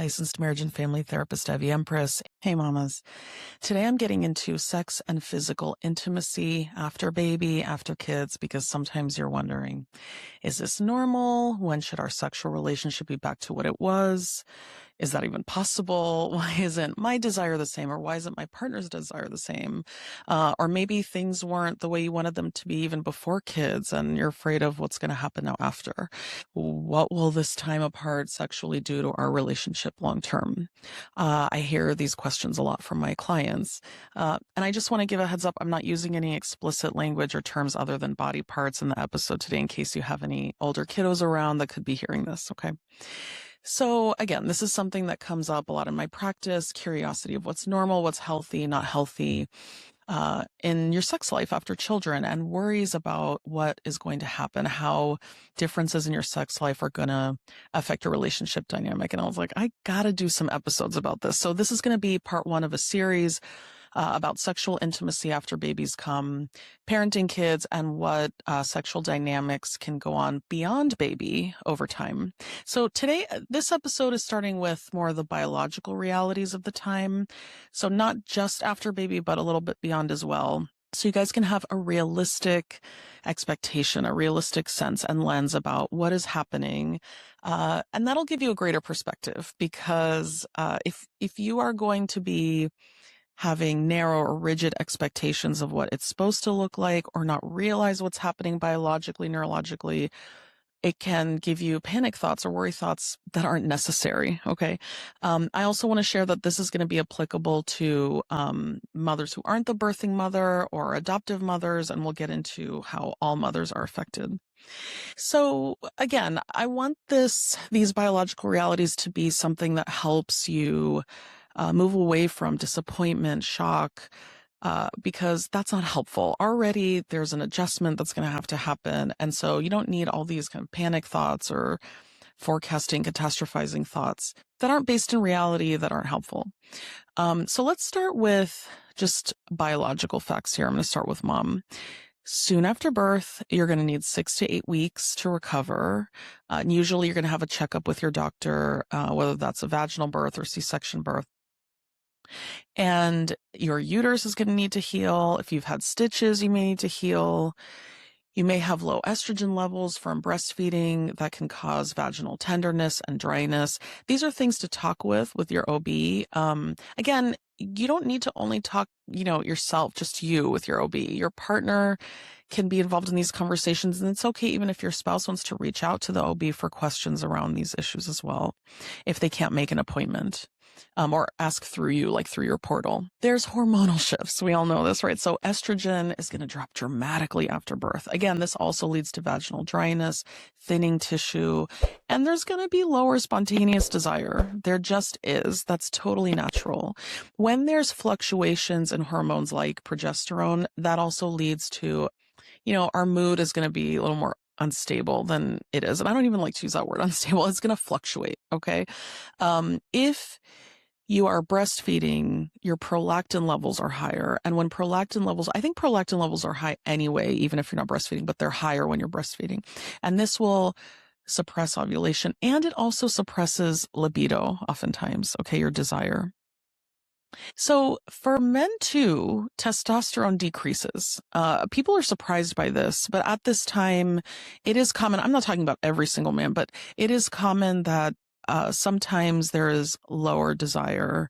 licensed marriage and family therapist, Evie Empress. Hey, mamas. Today I'm getting into sex and physical intimacy after baby, after kids, because sometimes you're wondering, is this normal? When should our sexual relationship be back to what it was? Is that even possible? Why isn't my desire the same? Or why isn't my partner's desire the same? Or maybe things weren't the way you wanted them to be even before kids, and you're afraid of what's going to happen now after. What will this time apart sexually do to our relationship long term? I hear these questions a lot from my clients. And I just want to give a heads up. I'm not using any explicit language or terms other than body parts in the episode today, in case you have any older kiddos around that could be hearing this. Okay. So again, this is something that comes up a lot in my practice, curiosity of what's normal, what's healthy, not healthy, in your sex life after children, and worries about what is going to happen, how differences in your sex life are going to affect your relationship dynamic. And I was like, I got to do some episodes about this. So this is going to be part one of a series about sexual intimacy after babies come, parenting kids, and what sexual dynamics can go on beyond baby over time. So today, this episode is starting with more of the biological realities of the time. So not just after baby, but a little bit beyond as well. So you guys can have a realistic expectation, a realistic sense and lens about what is happening. And that'll give you a greater perspective, because if you are going to be having narrow or rigid expectations of what it's supposed to look like, or not realize what's happening biologically, neurologically, it can give you panic thoughts or worry thoughts that aren't necessary. Okay. I also want to share that this is going to be applicable to mothers who aren't the birthing mother or adoptive mothers, and we'll get into how all mothers are affected. So again, I want these biological realities to be something that helps you move away from disappointment, shock, because that's not helpful. Already there's an adjustment that's going to have to happen. And so you don't need all these kind of panic thoughts or forecasting, catastrophizing thoughts that aren't based in reality, that aren't helpful. So let's start with just biological facts here. I'm going to start with mom. Soon after birth, you're going to need 6 to 8 weeks to recover. And usually you're going to have a checkup with your doctor, whether that's a vaginal birth or C-section birth. And your uterus is going to need to heal. If you've had stitches, you may need to heal. You may have low estrogen levels from breastfeeding that can cause vaginal tenderness and dryness. These are things to talk with your OB. Again, you don't need to only talk, yourself, just you with your OB. Your partner can be involved in these conversations, and it's okay even if your spouse wants to reach out to the OB for questions around these issues as well, if they can't make an appointment. Or ask through you, like through your portal. There's hormonal shifts. We all know this, right? So estrogen is going to drop dramatically after birth. Again, this also leads to vaginal dryness, thinning tissue, and there's going to be lower spontaneous desire. There just is. That's totally natural. When there's fluctuations in hormones like progesterone, that also leads to, our mood is going to be a little more unstable than it is. And I don't even like to use that word, unstable. It's going to fluctuate. Okay. If you are breastfeeding, your prolactin levels are higher. And when I think prolactin levels are high anyway, even if you're not breastfeeding, but they're higher when you're breastfeeding. And this will suppress ovulation, and it also suppresses libido oftentimes. Okay. Your desire. So for men too, testosterone decreases. People are surprised by this, but at this time, it is common. I'm not talking about every single man, but it is common that sometimes there is lower desire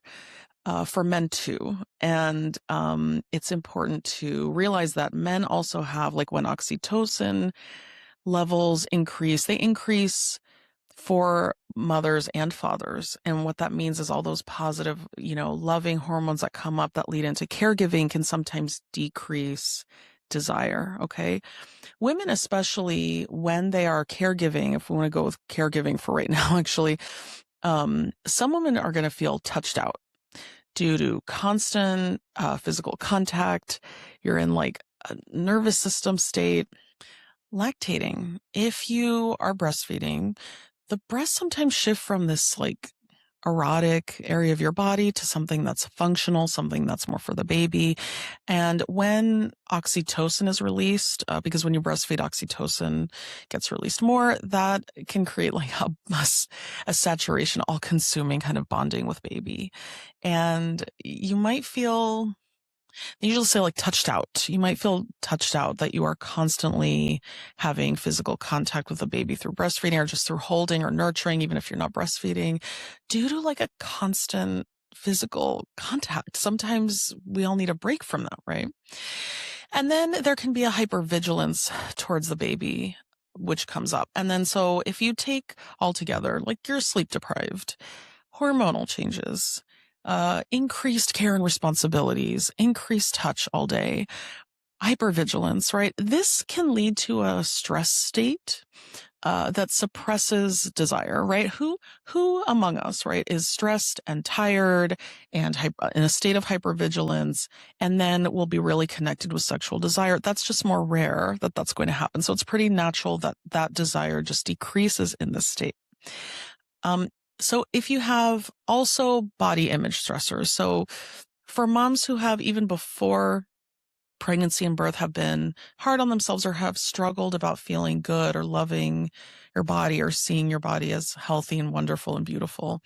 for men too. And it's important to realize that men also have, like when oxytocin levels increase, they increase for mothers and fathers. And what that means is all those positive, loving hormones that come up that lead into caregiving can sometimes decrease desire. Okay. Women, especially when they are caregiving, if we want to go with caregiving for right now, actually, some women are going to feel touched out due to constant physical contact. You're in like a nervous system state. Lactating. If you are breastfeeding, the breasts sometimes shift from this like erotic area of your body to something that's functional, something that's more for the baby. And when oxytocin is released, because when you breastfeed, oxytocin gets released more, that can create like a saturation, all consuming kind of bonding with baby. And you might feel, they usually say like touched out. You might feel touched out that you are constantly having physical contact with a baby through breastfeeding or just through holding or nurturing, even if you're not breastfeeding, due to like a constant physical contact. Sometimes we all need a break from that, right? And then there can be a hypervigilance towards the baby, which comes up. And then so if you take all together, like you're sleep deprived, hormonal changes, increased care and responsibilities, increased touch all day, hypervigilance, right? This can lead to a stress state that suppresses desire, right? Who among us, right, is stressed and tired and in a state of hypervigilance, and then will be really connected with sexual desire? That's just more rare that that's going to happen. So it's pretty natural that that desire just decreases in this state. So if you have also body image stressors, so for moms who have even before pregnancy and birth have been hard on themselves or have struggled about feeling good or loving your body or seeing your body as healthy and wonderful and beautiful,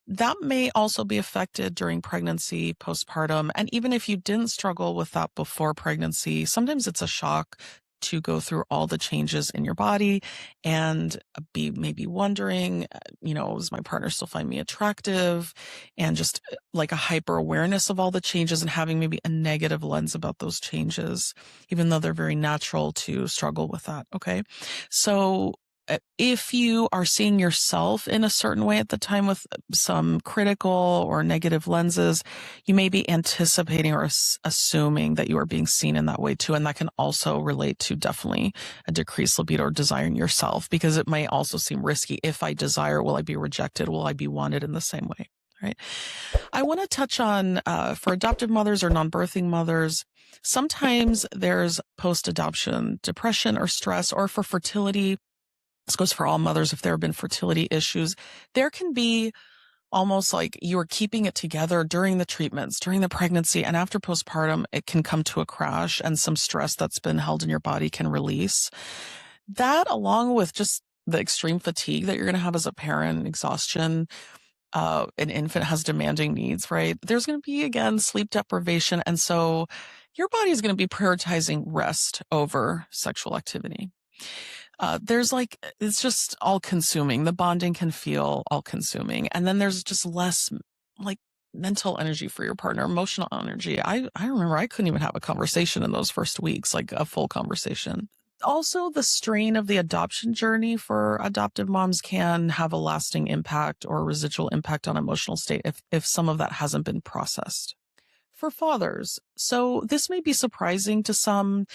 that may also be affected during pregnancy, postpartum. And even if you didn't struggle with that before pregnancy, sometimes it's a shock to go through all the changes in your body and be maybe wondering, does my partner still find me attractive? And just like a hyper awareness of all the changes and having maybe a negative lens about those changes, even though they're very natural to struggle with that. Okay. So if you are seeing yourself in a certain way at the time with some critical or negative lenses, you may be anticipating or assuming that you are being seen in that way too. And that can also relate to definitely a decreased libido or desiring yourself, because it may also seem risky. If I desire, will I be rejected? Will I be wanted in the same way? Right. I want to touch on, for adoptive mothers or non-birthing mothers, sometimes there's post-adoption depression or stress, or for fertility. This goes for all mothers if there have been fertility issues. There can be almost like you are keeping it together during the treatments, during the pregnancy, and after postpartum, it can come to a crash and some stress that's been held in your body can release. That, along with just the extreme fatigue that you're going to have as a parent, exhaustion, an infant has demanding needs, right? There's going to be, again, sleep deprivation. And so your body is going to be prioritizing rest over sexual activity. It's just all consuming. The bonding can feel all consuming. And then there's just less like mental energy for your partner, emotional energy. I remember I couldn't even have a conversation in those first weeks, like a full conversation. Also, the strain of the adoption journey for adoptive moms can have a lasting impact or residual impact on emotional state if some of that hasn't been processed. For fathers, so this may be surprising to some.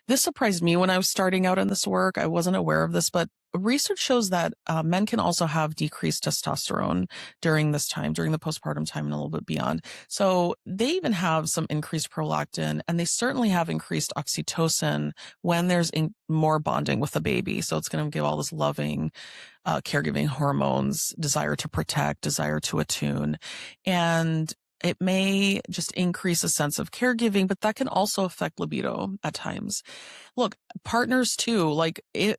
This surprised me when I was starting out in this work. I wasn't aware of this, but research shows that men can also have decreased testosterone during this time, during the postpartum time and a little bit beyond. So they even have some increased prolactin, and they certainly have increased oxytocin when there's more bonding with the baby. So it's going to give all this loving, caregiving hormones, desire to protect, desire to attune. And it may just increase a sense of caregiving, but that can also affect libido at times. Look, partners too, they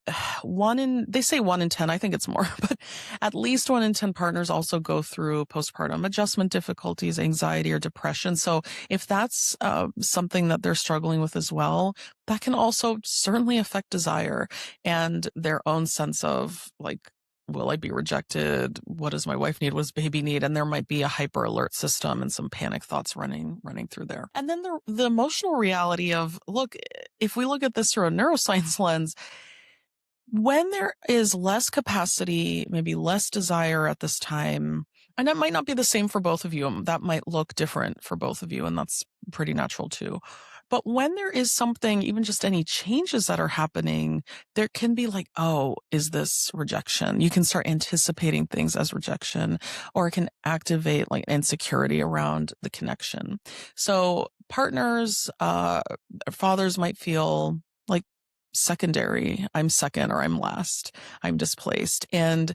say 1 in 10, I think it's more, but at least 1 in 10 partners also go through postpartum adjustment difficulties, anxiety, or depression. So if that's something that they're struggling with as well, that can also certainly affect desire and their own sense of will I be rejected? What does my wife need? What does baby need? And there might be a hyper alert system and some panic thoughts running through there. And then the emotional reality of, look, if we look at this through a neuroscience lens, when there is less capacity, maybe less desire at this time, and that might not be the same for both of you. That might look different for both of you, and that's pretty natural too. But when there is something, even just any changes that are happening, there can be oh, is this rejection? You can start anticipating things as rejection, or it can activate insecurity around the connection. So partners, fathers might feel secondary. I'm second, or I'm last. I'm displaced. And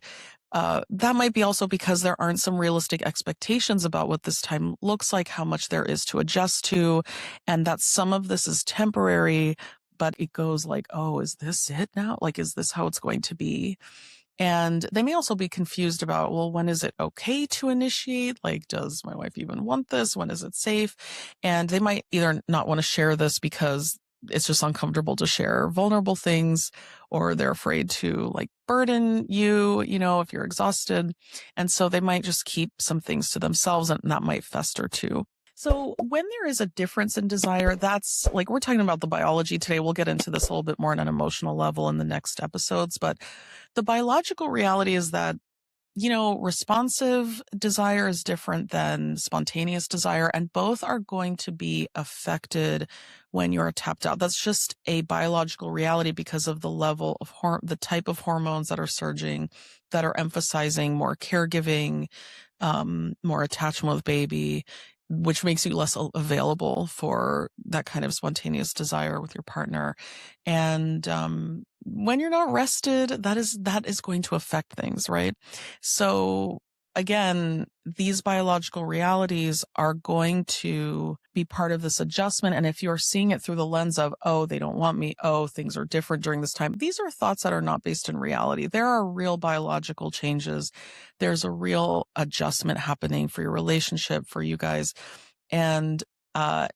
That might be also because there aren't some realistic expectations about what this time looks like, how much there is to adjust to, and that some of this is temporary, but it goes like, oh, is this it now? Like, is this how it's going to be? And they may also be confused about, well, when is it okay to initiate? Like, does my wife even want this? When is it safe? And they might either not want to share this because it's just uncomfortable to share vulnerable things, or they're afraid to like burden you, if you're exhausted. And so they might just keep some things to themselves, and that might fester too. So when there is a difference in desire, that's like, we're talking about the biology today. We'll get into this a little bit more on an emotional level in the next episodes, but the biological reality is that, responsive desire is different than spontaneous desire, and both are going to be affected when you're tapped out. That's just a biological reality because of the level of the type of hormones that are surging, that are emphasizing more caregiving, more attachment with baby, which makes you less available for that kind of spontaneous desire with your partner. And when you're not rested, that is going to affect things, right? So again, these biological realities are going to be part of this adjustment. And if you're seeing it through the lens of, oh, they don't want me, oh, things are different during this time, these are thoughts that are not based in reality. There are real biological changes. There's a real adjustment happening for your relationship, for you guys. And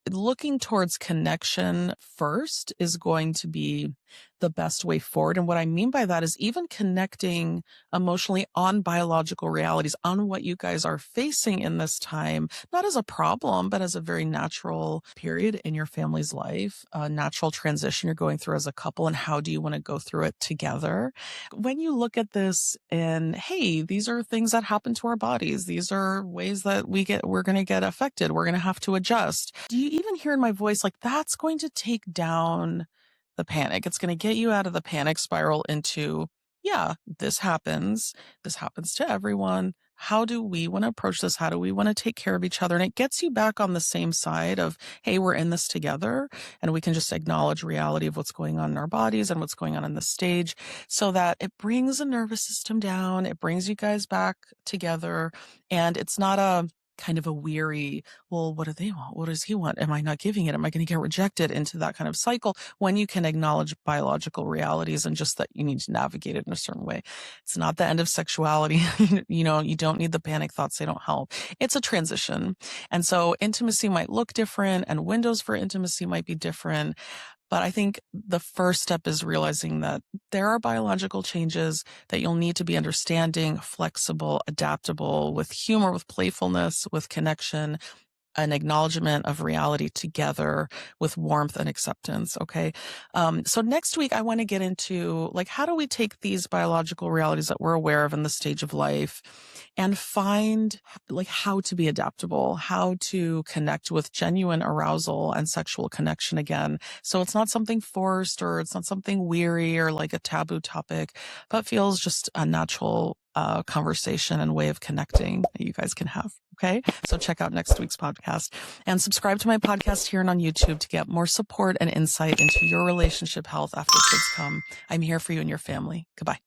looking towards connection first is going to be the best way forward. And what I mean by that is even connecting emotionally on biological realities, on what you guys are facing in this time, not as a problem, but as a very natural period in your family's life, a natural transition you're going through as a couple, and how do you want to go through it together? When you look at this and, hey, these are things that happen to our bodies. These are ways that we're going to get affected. We're going to have to adjust. Do you even hear in my voice, like, that's going to take down the panic? It's going to get you out of the panic spiral into, yeah, this happens. This happens to everyone. How do we want to approach this? How do we want to take care of each other? And it gets you back on the same side of, hey, we're in this together, and we can just acknowledge reality of what's going on in our bodies and what's going on in the stage, so that it brings the nervous system down. It brings you guys back together. And it's not a kind of a weary, well, what do they want? What does he want? Am I not giving it? Am I going to get rejected? Into that kind of cycle, when you can acknowledge biological realities and just that you need to navigate it in a certain way. It's not the end of sexuality. You don't need the panic thoughts. They don't help. It's a transition. And so intimacy might look different, and windows for intimacy might be different. But I think the first step is realizing that there are biological changes, that you'll need to be understanding, flexible, adaptable, with humor, with playfulness, with connection, an acknowledgement of reality together, with warmth and acceptance. Okay. So next week, I want to get into, like, how do we take these biological realities that we're aware of in the stage of life and find, like, how to be adaptable, how to connect with genuine arousal and sexual connection again. So it's not something forced, or it's not something weary or like a taboo topic, but feels just a natural conversation and way of connecting that you guys can have. Okay. So check out next week's podcast, and subscribe to my podcast here and on YouTube to get more support and insight into your relationship health after kids come. I'm here for you and your family. Goodbye.